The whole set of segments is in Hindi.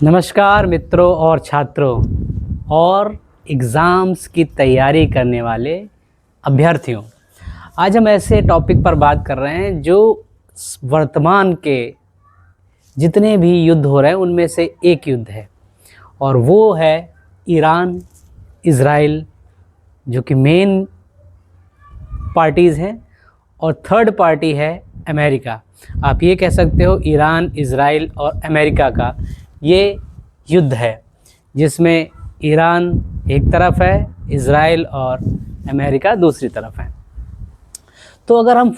नमस्कार मित्रों और छात्रों और एग्ज़ाम्स की तैयारी करने वाले अभ्यर्थियों। आज हम ऐसे टॉपिक पर बात कर रहे हैं जो वर्तमान के जितने भी युद्ध हो रहे हैं उनमें से एक युद्ध है और वो है ईरान इज़राइल, जो कि मेन पार्टीज़ हैं, और थर्ड पार्टी है अमेरिका। आप ये कह सकते हो ईरान इज़राइल और अमेरिका का ये युद्ध है जिसमें ईरान एक तरफ है, इज़राइल और अमेरिका दूसरी तरफ है। तो अगर हम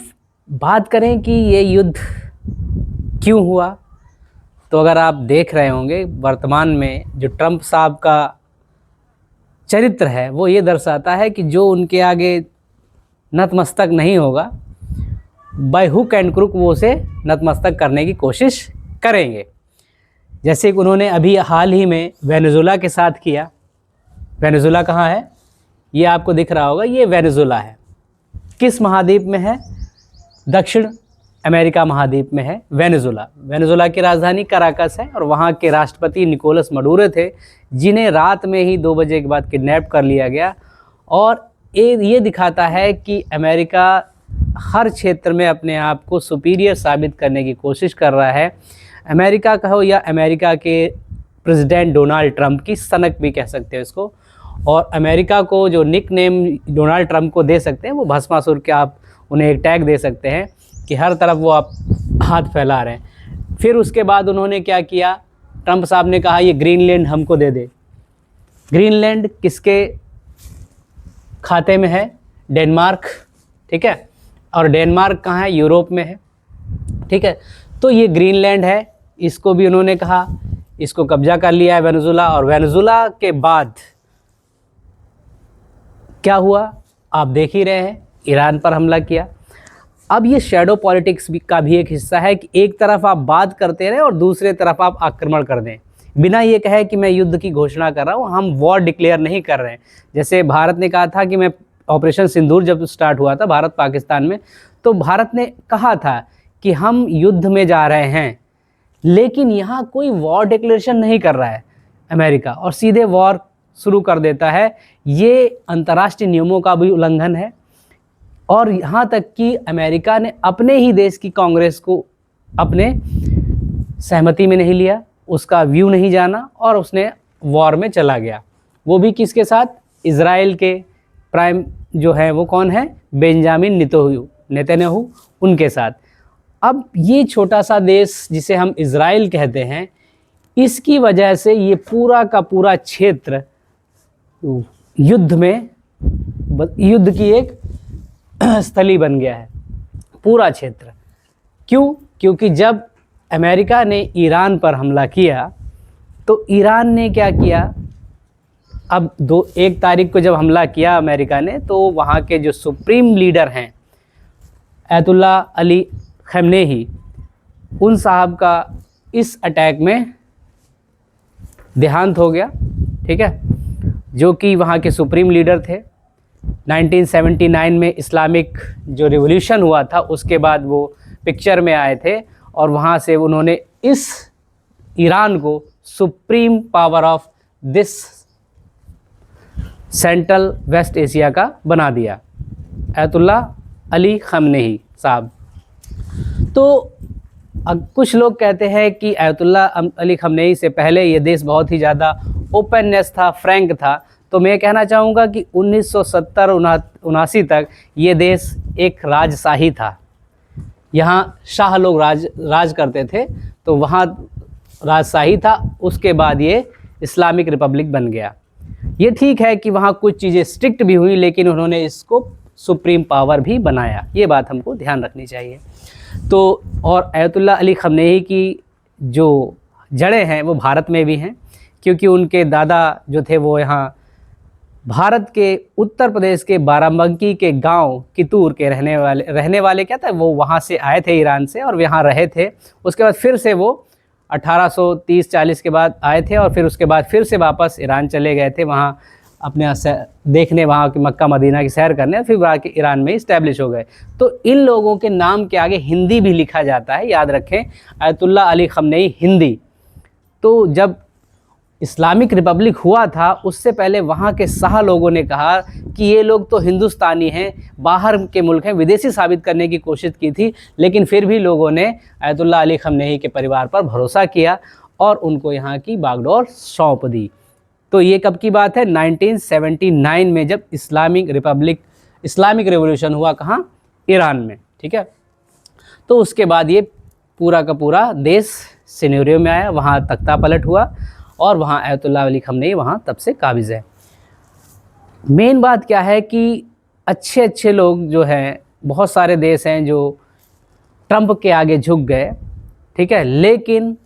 बात करें कि ये युद्ध क्यों हुआ, तो अगर आप देख रहे होंगे वर्तमान में जो ट्रंप साहब का चरित्र है वो ये दर्शाता है कि जो उनके आगे नतमस्तक नहीं होगा, बाय हुक एंड क्रुक वो उसे नतमस्तक करने की कोशिश करेंगे। जैसे कि उन्होंने अभी हाल ही में वेनेजुला के साथ किया। वेनेजुला कहाँ है? ये आपको दिख रहा होगा, ये वेनेजुला है। किस महाद्वीप में है? दक्षिण अमेरिका महाद्वीप में है वेनेजुला। वेनेजुला की राजधानी कराकस है और वहाँ के राष्ट्रपति निकोलस मडूरो थे, जिन्हें रात में ही 2 बजे के बाद किडनैप कर लिया गया। और ये दिखाता है कि अमेरिका हर क्षेत्र में अपने आप को सुपीरियर साबित करने की कोशिश कर रहा है। अमेरिका का हो या अमेरिका के प्रेसिडेंट डोनाल्ड ट्रंप की सनक भी कह सकते हो इसको। और अमेरिका को जो निक नेम डोनाल्ड ट्रंप को दे सकते हैं वो भस्मासुर के, आप उन्हें एक टैग दे सकते हैं कि हर तरफ वो आप हाथ फैला रहे हैं। फिर उसके बाद उन्होंने क्या किया, ट्रंप साहब ने कहा ये ग्रीनलैंड हमको दे दे। ग्रीनलैंड किसके खाते में है? डेनमार्क, ठीक है। और डेनमार्क कहाँ है? यूरोप में है, ठीक है। तो ये ग्रीनलैंड है, इसको भी उन्होंने कहा, इसको कब्जा कर लिया है वेनेजुला। और वेनेजुला के बाद क्या हुआ आप देख ही रहे हैं, ईरान पर हमला किया। अब ये शैडो पॉलिटिक्स का भी एक हिस्सा है कि एक तरफ आप बात करते रहें और दूसरे तरफ आप आक्रमण कर दें, बिना ये कहे कि मैं युद्ध की घोषणा कर रहा हूँ। हम वॉर डिक्लेयर नहीं कर रहे हैं। जैसे भारत ने कहा था कि मैं ऑपरेशन सिंदूर जब स्टार्ट हुआ था भारत पाकिस्तान में, तो भारत ने कहा था कि हम युद्ध में जा रहे हैं, लेकिन यहाँ कोई वॉर डिक्लेरेशन नहीं कर रहा है अमेरिका, और सीधे वॉर शुरू कर देता है। ये अंतर्राष्ट्रीय नियमों का भी उल्लंघन है। और यहाँ तक कि अमेरिका ने अपने ही देश की कांग्रेस को अपने सहमति में नहीं लिया, उसका व्यू नहीं जाना और उसने वॉर में चला गया। वो भी किसके साथ? इज़राइल के प्राइम जो है वो कौन है? बेंजामिन नेतन्याहू, उनके साथ। अब ये छोटा सा देश जिसे हम इज़राइल कहते हैं, इसकी वजह से ये पूरा का पूरा क्षेत्र युद्ध की एक स्थली बन गया है, पूरा क्षेत्र। क्यों? क्योंकि जब अमेरिका ने ईरान पर हमला किया तो ईरान ने क्या किया, अब 1 तारीख को जब हमला किया अमेरिका ने, तो वहाँ के जो सुप्रीम लीडर हैं अयतुल्ला अली खमेनेई, उन साहब का इस अटैक में देहांत हो गया, ठीक है, जो कि वहाँ के सुप्रीम लीडर थे। 1979 में इस्लामिक जो रिवॉल्यूशन हुआ था उसके बाद वो पिक्चर में आए थे और वहाँ से उन्होंने इस ईरान को supreme power of this central west Asia का बना दिया, अयतुल्ला अली खमेनेई साहब। तो कुछ लोग कहते हैं कि अयतुल्ला अली खमेनेई से पहले ये देश बहुत ही ज़्यादा ओपननेस था, फ्रैंक था। तो मैं कहना चाहूँगा कि 1970-79 तक ये देश एक राजशाही था। यहाँ शाह लोग राज करते थे, तो वहाँ राजशाही था। उसके बाद ये इस्लामिक रिपब्लिक बन गया। ये ठीक है कि वहाँ कुछ चीज़ें स्ट्रिक्ट भी हुई, लेकिन उन्होंने इसको सुप्रीम पावर भी बनाया। ये बात हमको ध्यान रखनी चाहिए। तो और अयतुल्ला अली खमेनेई की जो जड़ें हैं वो भारत में भी हैं, क्योंकि उनके दादा जो थे वो यहाँ भारत के उत्तर प्रदेश के बाराबंकी के गांव कितूर के रहने वाले क्या था, वो वहाँ से आए थे ईरान से और यहाँ रहे थे। उसके बाद फिर से वो 1830-40 के बाद आए थे और फिर उसके बाद फिर से वापस ईरान चले गए थे, वहाँ अपने देखने, वहाँ की मक्का मदीना की सैर करने, फिर वहाँ के ईरान में इस्टेब्लिश हो गए। तो इन लोगों के नाम के आगे हिंदी भी लिखा जाता है, याद रखें, अयतुल्ला अली खमेनेई हिंदी। तो जब इस्लामिक रिपब्लिक हुआ था उससे पहले वहाँ के शाह लोगों ने कहा कि ये लोग तो हिंदुस्तानी हैं, बाहर के मुल्क हैं, विदेशी साबित करने की कोशिश की थी, लेकिन फिर भी लोगों ने अयतुल्ला अली खamenei के परिवार पर भरोसा किया और उनको यहाँ की बागडोर सौंप दी। तो ये कब की बात है? 1979 में, जब इस्लामिक रिवॉल्यूशन हुआ कहाँ? ईरान में। ठीक है, तो उसके बाद ये पूरा का पूरा देश सिनेरियो में आया, वहाँ तख्ता पलट हुआ और वहाँ अयतुल्ला अली खamenei वहाँ तब से काबिज़ है। मेन बात क्या है कि अच्छे अच्छे लोग जो हैं, बहुत सारे देश हैं जो ट्रंप के आगे झुक गए, ठीक है, लेकिन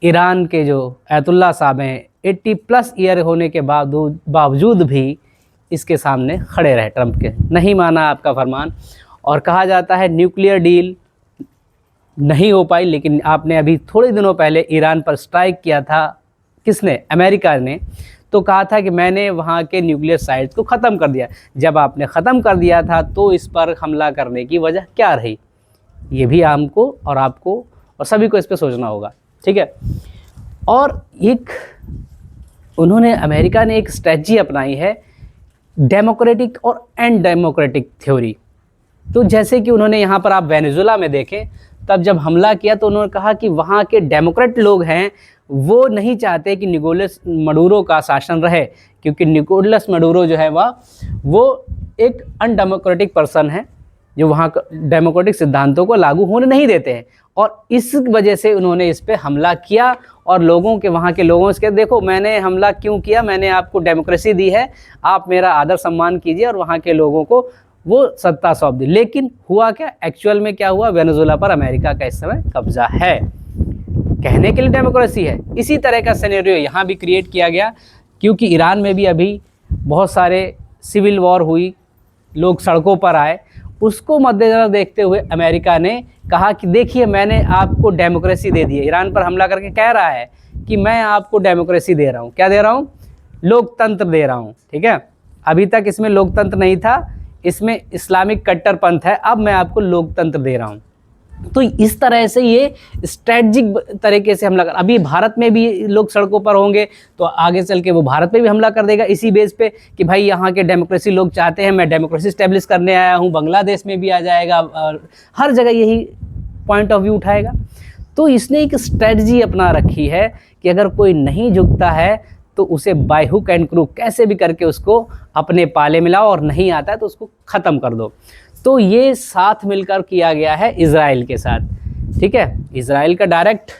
ईरान के जो अयतुल्ला साहब हैं 80+ ईयर होने के बावजूद भी इसके सामने खड़े रहे, ट्रंप के, नहीं माना आपका फरमान। और कहा जाता है न्यूक्लियर डील नहीं हो पाई, लेकिन आपने अभी थोड़े दिनों पहले ईरान पर स्ट्राइक किया था, किसने? अमेरिका ने। तो कहा था कि मैंने वहाँ के न्यूक्लियर साइट्स को ख़त्म कर दिया। जब आपने ख़त्म कर दिया था तो इस पर हमला करने की वजह क्या रही? ये भी हमको और आपको और सभी को इस पर सोचना होगा। ठीक है, और एक उन्होंने, अमेरिका ने एक स्ट्रेटजी अपनाई है, डेमोक्रेटिक और एंड डेमोक्रेटिक थ्योरी। तो जैसे कि उन्होंने यहाँ पर आप वेनेजुला में देखें, तब जब हमला किया तो उन्होंने कहा कि वहाँ के डेमोक्रेट लोग हैं, वो नहीं चाहते कि निकोलस मडूरो का शासन रहे, क्योंकि निकोलस मडूरो जो है वो एक अनडेमोक्रेटिक पर्सन है, जो वहाँ डेमोक्रेटिक सिद्धांतों को लागू होने नहीं देते हैं। और इस वजह से उन्होंने इस पे हमला किया और लोगों के, वहाँ के लोगों से, देखो मैंने हमला क्यों किया, मैंने आपको डेमोक्रेसी दी है, आप मेरा आदर सम्मान कीजिए, और वहाँ के लोगों को वो सत्ता सौंप दी। लेकिन हुआ क्या? एक्चुअल में क्या हुआ? वेनेजुला पर अमेरिका का इस समय कब्जा है। कहने के लिए डेमोक्रेसी है, इसी तरह का सिनेरियो यहाँ भी क्रिएट किया गया, क्योंकि ईरान में भी अभी बहुत सारे सिविल वॉर हुई, लोग सड़कों पर आए, उसको मद्देनज़र देखते हुए अमेरिका ने कहा कि देखिए मैंने आपको डेमोक्रेसी दे दी है। ईरान पर हमला करके कह रहा है कि मैं आपको डेमोक्रेसी दे रहा हूँ। क्या दे रहा हूँ? लोकतंत्र दे रहा हूँ। ठीक है, अभी तक इसमें लोकतंत्र नहीं था, इसमें इस्लामिक कट्टरपंथ है, अब मैं आपको लोकतंत्र दे रहा हूँ। तो इस तरह से ये स्ट्रेटजिक तरीके से हमला कर, अभी भारत में भी लोग सड़कों पर होंगे तो आगे चल के वो भारत पे भी हमला कर देगा इसी बेस पे कि भाई यहाँ के डेमोक्रेसी लोग चाहते हैं, मैं डेमोक्रेसी स्टैब्लिश करने आया हूँ। बांग्लादेश में भी आ जाएगा और हर जगह यही पॉइंट ऑफ व्यू उठाएगा। तो इसने एक स्ट्रेटजी अपना रखी है कि अगर कोई नहीं झुकता है तो उसे बाय हुक एंड क्रूक कैसे भी करके उसको अपने पाले में लाओ, और नहीं आता है तो उसको ख़त्म कर दो। तो ये साथ मिलकर किया गया है इज़राइल के साथ। ठीक है, इज़राइल का डायरेक्ट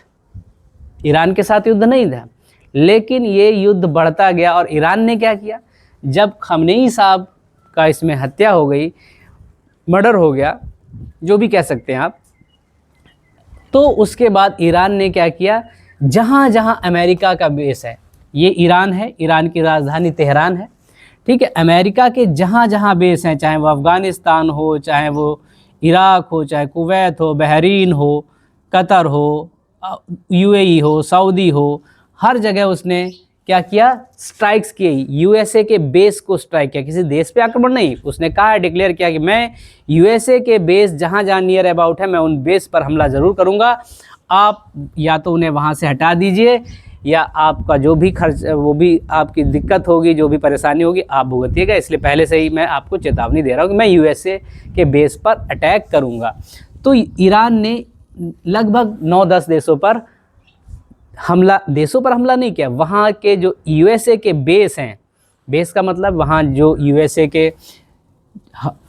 ईरान के साथ युद्ध नहीं था, लेकिन ये युद्ध बढ़ता गया। और ईरान ने क्या किया? जब खamenei साहब का इसमें हत्या हो गई, मर्डर हो गया, जो भी कह सकते हैं आप, तो उसके बाद ईरान ने क्या किया? जहाँ जहाँ अमेरिका का बेस है, ये ईरान है, ईरान की राजधानी तेहरान है, ठीक है, अमेरिका के जहाँ जहाँ बेस हैं, चाहे वो अफ़गानिस्तान हो, चाहे वो इराक हो, चाहे कुवैत हो, बहरीन हो, कतर हो, यूएई हो, सऊदी हो, हर जगह उसने क्या किया? स्ट्राइक्स किए। यूएसए के बेस को स्ट्राइक किया, किसी देश पे आक्रमण नहीं। उसने कहा, डिक्लेयर किया कि मैं यूएसए के बेस जहाँ जहाँ नियर अबाउट है, मैं उन बेस पर हमला ज़रूर करूँगा। आप या तो उन्हें वहाँ से हटा दीजिए, या आपका जो भी खर्च, वो भी आपकी दिक्कत होगी, जो भी परेशानी होगी आप भुगतिएगा। इसलिए पहले से ही मैं आपको चेतावनी दे रहा हूँ कि मैं यूएसए के बेस पर अटैक करूँगा। तो ईरान ने लगभग 9-10 देशों पर हमला नहीं किया, वहाँ के जो यूएसए के बेस हैं, बेस का मतलब वहाँ जो यूएसए के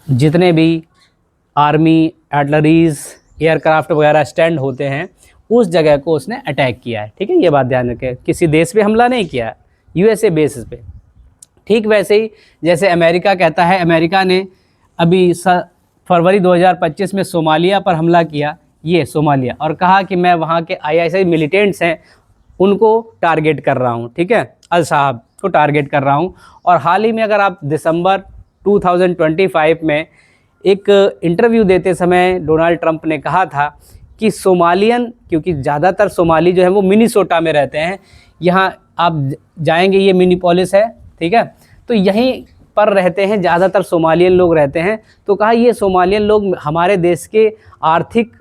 जितने भी आर्मी, आर्टिलरीज, एयरक्राफ्ट वगैरह स्टैंड होते हैं, उस जगह को उसने अटैक किया है। ठीक है, ये बात ध्यान रखें, किसी देश पे हमला नहीं किया, यूएसए बेसिस पे। ठीक वैसे ही जैसे अमेरिका कहता है, अमेरिका ने अभी फरवरी 2025 में सोमालिया पर हमला किया, ये सोमालिया, और कहा कि मैं वहाँ के ISIS मिलिटेंट्स हैं उनको टारगेट कर रहा हूँ। ठीक है, अल साहब को टारगेट कर रहा हूँ। और हाल ही में अगर आप दिसंबर 2025 में एक इंटरव्यू देते समय डोनाल्ड ट्रंप ने कहा था कि सोमालियन, क्योंकि ज़्यादातर सोमाली जो है वो मिनीसोटा में रहते हैं, यहाँ आप जाएंगे, ये मिनीपोलिस है, ठीक है, तो यहीं पर रहते हैं ज़्यादातर सोमालियन लोग रहते हैं। तो कहा ये सोमालियन लोग हमारे देश के आर्थिक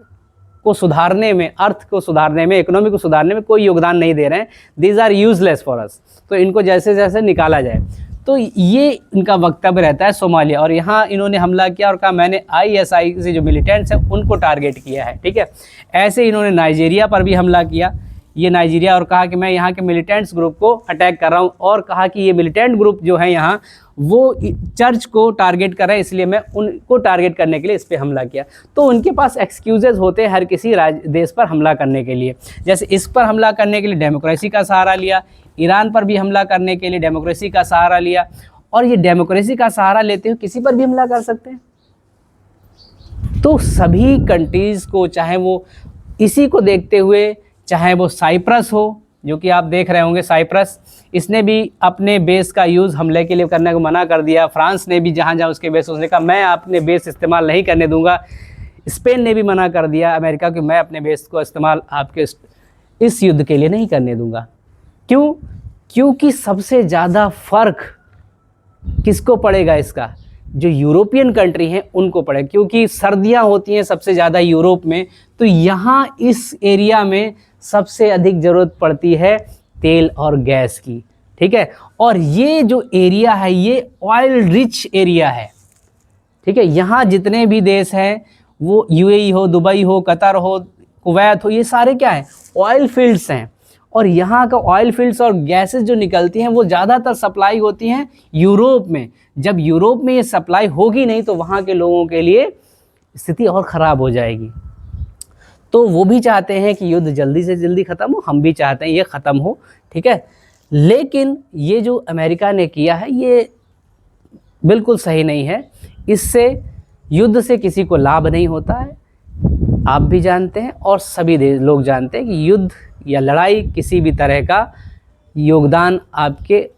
को सुधारने में, अर्थ को सुधारने में, इकोनॉमी को सुधारने में कोई योगदान नहीं दे रहे हैं। These are useless for us. तो इनको जैसे जैसे निकाला जाए। तो ये इनका वक्तव्य रहता है सोमालिया। और यहाँ इन्होंने हमला किया और कहा मैंने ISI से जो मिलिटेंट्स हैं उनको टारगेट किया है, ठीक है। ऐसे इन्होंने नाइजीरिया पर भी हमला किया, ये नाइजीरिया, और कहा कि मैं यहाँ के मिलिटेंट्स ग्रुप को अटैक कर रहा हूँ, और कहा कि ये मिलिटेंट ग्रुप जो है यहाँ वो चर्च को टारगेट कर रहे हैं, इसलिए मैं उनको टारगेट करने के लिए इस पर हमला किया। तो उनके पास एक्सक्यूजेज होते हैं हर किसी देश पर हमला करने के लिए। जैसे इस पर हमला करने के लिए डेमोक्रेसी का सहारा लिया, ईरान पर भी हमला करने के लिए डेमोक्रेसी का सहारा लिया, और ये डेमोक्रेसी का सहारा लेते हुए किसी पर भी हमला कर सकते हैं। तो सभी कंट्रीज़ को, चाहे वो इसी को देखते हुए, चाहे वो साइप्रस हो, जो कि आप देख रहे होंगे साइप्रस, इसने भी अपने बेस का यूज़ हमले के लिए करने को मना कर दिया। फ्रांस ने भी जहाँ जहाँ उसके बेस, उसने कहा मैं अपने बेस इस्तेमाल नहीं करने दूंगा। स्पेन ने भी मना कर दिया अमेरिका कि मैं अपने बेस को इस्तेमाल आपके इस युद्ध के लिए नहीं करने दूंगा। क्यों? क्योंकि सबसे ज़्यादा फ़र्क किसको पड़ेगा इसका? जो यूरोपियन कंट्री हैं उनको पड़े, क्योंकि सर्दियां होती हैं सबसे ज़्यादा यूरोप में। तो यहाँ इस एरिया में सबसे अधिक ज़रूरत पड़ती है तेल और गैस की, ठीक है। और ये जो एरिया है ये ऑयल रिच एरिया है, ठीक है। यहाँ जितने भी देश हैं, वो UAE हो, दुबई हो, कतर हो, कुवैत हो, ये सारे क्या हैं? ऑयल फील्ड्स हैं। और यहाँ का ऑयल फील्ड्स और गैसेस जो निकलती हैं वो ज़्यादातर सप्लाई होती हैं यूरोप में। जब यूरोप में ये सप्लाई होगी नहीं तो वहाँ के लोगों के लिए स्थिति और ख़राब हो जाएगी। तो वो भी चाहते हैं कि युद्ध जल्दी से जल्दी ख़त्म हो, हम भी चाहते हैं ये ख़त्म हो, ठीक है। लेकिन ये जो अमेरिका ने किया है ये बिल्कुल सही नहीं है। इससे युद्ध से किसी को लाभ नहीं होता है, आप भी जानते हैं और सभी लोग जानते हैं कि युद्ध या लड़ाई किसी भी तरह का योगदान आपके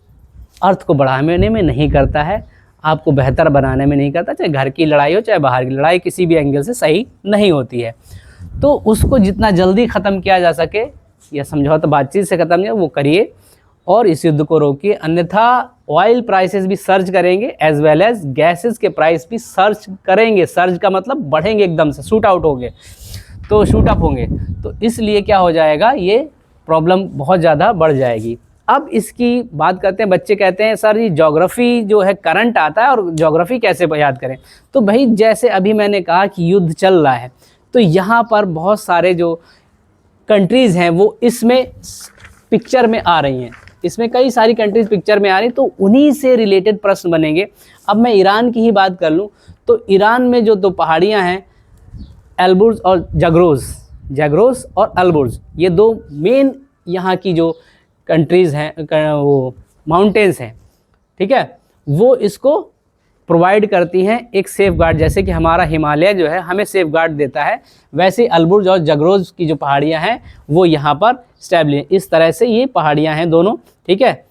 अर्थ को बढ़ाने में नहीं करता है, आपको बेहतर बनाने में नहीं करता। चाहे घर की लड़ाई हो चाहे बाहर की लड़ाई, किसी भी एंगल से सही नहीं होती है। तो उसको जितना जल्दी ख़त्म किया जा सके या समझौता बातचीत से ख़त्म किया वो करिए और इस युद्ध को रोकिए। अन्यथा ऑयल प्राइसेस भी सर्ज करेंगे एज वेल एज गैसेस के प्राइस भी सर्ज करेंगे। सर्ज का मतलब बढ़ेंगे, एकदम से शूट आउट होंगे, तो शूट अप होंगे। तो इसलिए क्या हो जाएगा, ये प्रॉब्लम बहुत ज़्यादा बढ़ जाएगी। अब इसकी बात करते हैं। बच्चे कहते हैं सर ये ज्योग्राफी जो है करंट आता है और ज्योग्राफी कैसे याद करें। तो भाई जैसे अभी मैंने कहा कि युद्ध चल रहा है, तो यहाँ पर बहुत सारे जो कंट्रीज़ हैं वो इसमें पिक्चर में आ रही हैं। इसमें कई सारी कंट्रीज़ पिक्चर में आ रही, तो उन्हीं से रिलेटेड प्रश्न बनेंगे। अब मैं ईरान की ही बात कर लूँ तो ईरान में जो दो पहाड़ियाँ हैं, एल्बुर्ज और जगरोस और अल्बुर्ज, ये दो मेन यहाँ की जो कंट्रीज़ हैं, वो माउंटेन्स हैं, ठीक है, वो इसको प्रोवाइड करती हैं एक सेफ गार्ड। जैसे कि हमारा हिमालय जो है हमें सेफ गार्ड देता है, वैसे अल्बुर्ज और जगरोज की जो पहाड़ियाँ हैं वो यहाँ पर स्टैब्लिश, इस तरह से ये पहाड़ियाँ हैं दोनों, ठीक है।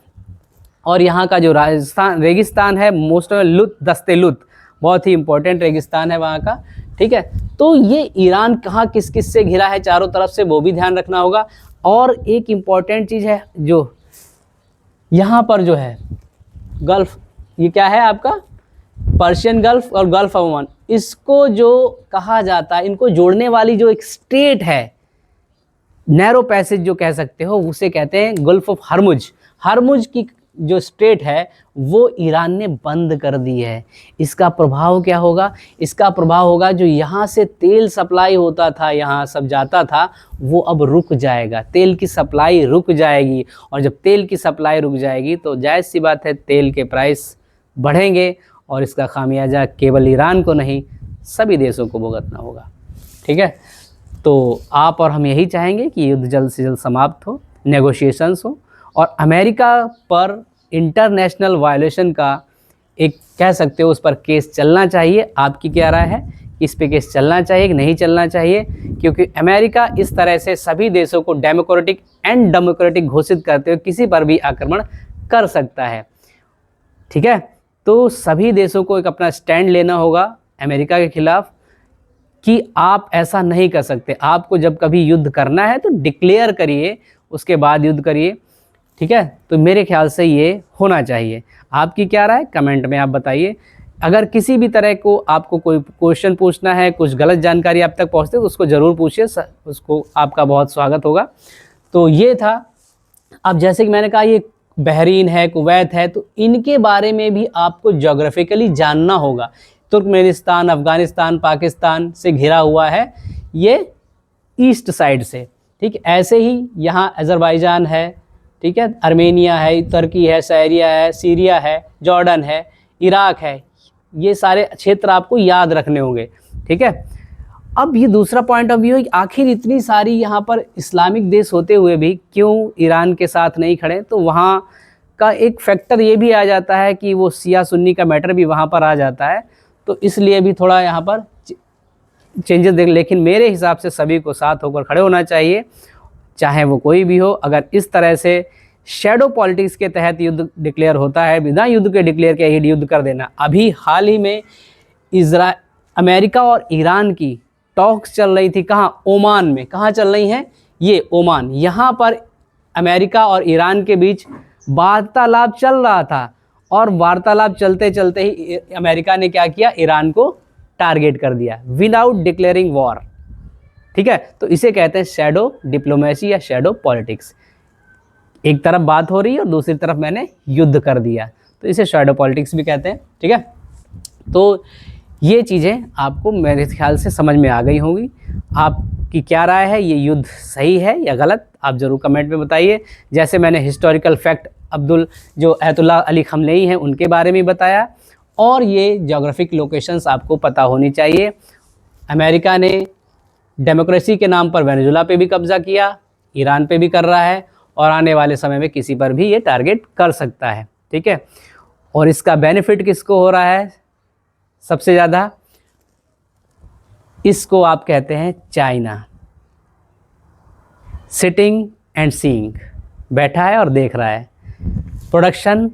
और यहाँ का जो राजस्थान रेगिस्तान है, मोस्ट ऑफ दस्ते लुत, बहुत ही इंपॉर्टेंट रेगिस्तान है वहाँ का, ठीक है। तो ये ईरान कहाँ किस किस से घिरा है चारों तरफ से, वो भी ध्यान रखना होगा। और एक इम्पॉर्टेंट चीज़ है जो यहाँ पर जो है गल्फ़, ये क्या है आपका पर्शियन गल्फ़ और गल्फ़ ऑफ ओमान, इसको जो कहा जाता है, इनको जोड़ने वाली जो एक स्ट्रेट है, नैरो पैसेज जो कह सकते हो, उसे कहते हैं गल्फ़ ऑफ हरमुज। हरमुज की जो स्ट्रेट है वो ईरान ने बंद कर दी है। इसका प्रभाव क्या होगा? इसका प्रभाव होगा जो यहाँ से तेल सप्लाई होता था, यहाँ सब जाता था, वो अब रुक जाएगा, तेल की सप्लाई रुक जाएगी। और जब तेल की सप्लाई रुक जाएगी तो जायज़ सी बात है तेल के प्राइस बढ़ेंगे और इसका खामियाजा केवल ईरान को नहीं सभी देशों को भुगतना होगा, ठीक है। तो आप और हम यही चाहेंगे कि युद्ध जल्द से जल्द समाप्त हो, नेगोशिएशंस हो और अमेरिका पर इंटरनेशनल वायलेशन का एक कह सकते हो उस पर केस चलना चाहिए। आपकी क्या राय है, इस पे केस चलना चाहिए कि नहीं चलना चाहिए? क्योंकि अमेरिका इस तरह से सभी देशों को डेमोक्रेटिक एंड डेमोक्रेटिक घोषित करते हुए किसी पर भी आक्रमण कर सकता है, ठीक है। तो सभी देशों को एक अपना स्टैंड लेना होगा अमेरिका के खिलाफ कि आप ऐसा नहीं कर सकते। आपको जब कभी युद्ध करना है तो डिक्लेयर करिए, उसके बाद युद्ध करिए, ठीक है। तो मेरे ख्याल से ये होना चाहिए। आपकी क्या राय कमेंट में आप बताइए। अगर किसी भी तरह को आपको कोई क्वेश्चन पूछना है, कुछ गलत जानकारी आप तक पहुंचते तो उसको ज़रूर पूछिए, उसको आपका बहुत स्वागत होगा। तो ये था। अब जैसे कि मैंने कहा ये बहरीन है, कुवैत है, तो इनके बारे में भी आपको ज्योग्राफिकली जानना होगा। तुर्कमेनिस्तान, अफ़गानिस्तान, पाकिस्तान से घिरा हुआ है ये ईस्ट साइड से, ठीक। ऐसे ही यहाँ अज़रबैजान है, ठीक है, आर्मेनिया है, तुर्की है, सीरिया है, जॉर्डन है, इराक है। ये सारे क्षेत्र आपको याद रखने होंगे, ठीक है। अब ये दूसरा पॉइंट ऑफ व्यू है कि आखिर इतनी सारी यहाँ पर इस्लामिक देश होते हुए भी क्यों ईरान के साथ नहीं खड़े। तो वहाँ का एक फैक्टर ये भी आ जाता है कि वो शिया सुन्नी का मैटर भी वहाँ पर आ जाता है, तो इसलिए भी थोड़ा यहाँ पर चेंजेस देख। लेकिन मेरे हिसाब से सभी को साथ होकर खड़े होना चाहिए, चाहे वो कोई भी हो। अगर इस तरह से शैडो पॉलिटिक्स के तहत युद्ध डिक्लेयर होता है, बिना युद्ध के डिक्लेयर किया ही युद्ध कर देना। अभी हाल ही में अमेरिका और ईरान की टॉक्स चल रही थी, कहाँ, ओमान में। कहाँ चल रही हैं ये, ओमान। यहाँ पर अमेरिका और ईरान के बीच वार्तालाप चल रहा था, और वार्तालाप चलते चलते ही अमेरिका ने क्या किया, ईरान को टारगेट कर दिया विदाउट डिक्लेयरिंग वॉर, ठीक है। तो इसे कहते हैं शैडो डिप्लोमेसी या शैडो पॉलिटिक्स। एक तरफ बात हो रही है और दूसरी तरफ मैंने युद्ध कर दिया, तो इसे शैडो पॉलिटिक्स भी कहते हैं, ठीक है। तो ये चीज़ें आपको मेरे ख्याल से समझ में आ गई होंगी। आपकी क्या राय है, ये युद्ध सही है या गलत, आप ज़रूर कमेंट में बताइए। जैसे मैंने हिस्टोरिकल फैक्ट जो अयतुल्लाह अली खमनेई हैं उनके बारे में बताया, और ये ज्योग्राफिक लोकेशंस आपको पता होनी चाहिए। अमेरिका ने डेमोक्रेसी के नाम पर वेनेजुला पे भी कब्ज़ा किया, ईरान पे भी कर रहा है, और आने वाले समय में किसी पर भी ये टारगेट कर सकता है, ठीक है। और इसका बेनिफिट किसको हो रहा है सबसे ज़्यादा, इसको आप कहते हैं चाइना। सिटिंग एंड सीइंग, बैठा है और देख रहा है, प्रोडक्शन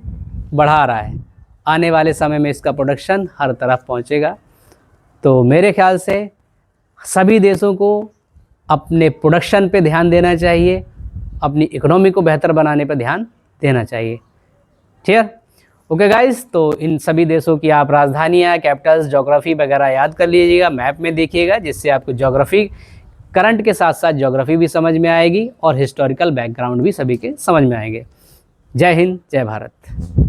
बढ़ा रहा है। आने वाले समय में इसका प्रोडक्शन हर तरफ पहुंचेगा। तो मेरे ख्याल से सभी देशों को अपने प्रोडक्शन पे ध्यान देना चाहिए, अपनी इकोनॉमी को बेहतर बनाने पर ध्यान देना चाहिए। ठीक, ओके गाइस। तो इन सभी देशों की आप राजधानियाँ, कैपिटल्स, ज्योग्राफी वगैरह याद कर लीजिएगा, मैप में देखिएगा, जिससे आपको ज्योग्राफी, करंट के साथ साथ ज्योग्राफी भी समझ में आएगी और हिस्टोरिकल बैकग्राउंड भी सभी के समझ में आएंगे। जय हिंद, जय भारत।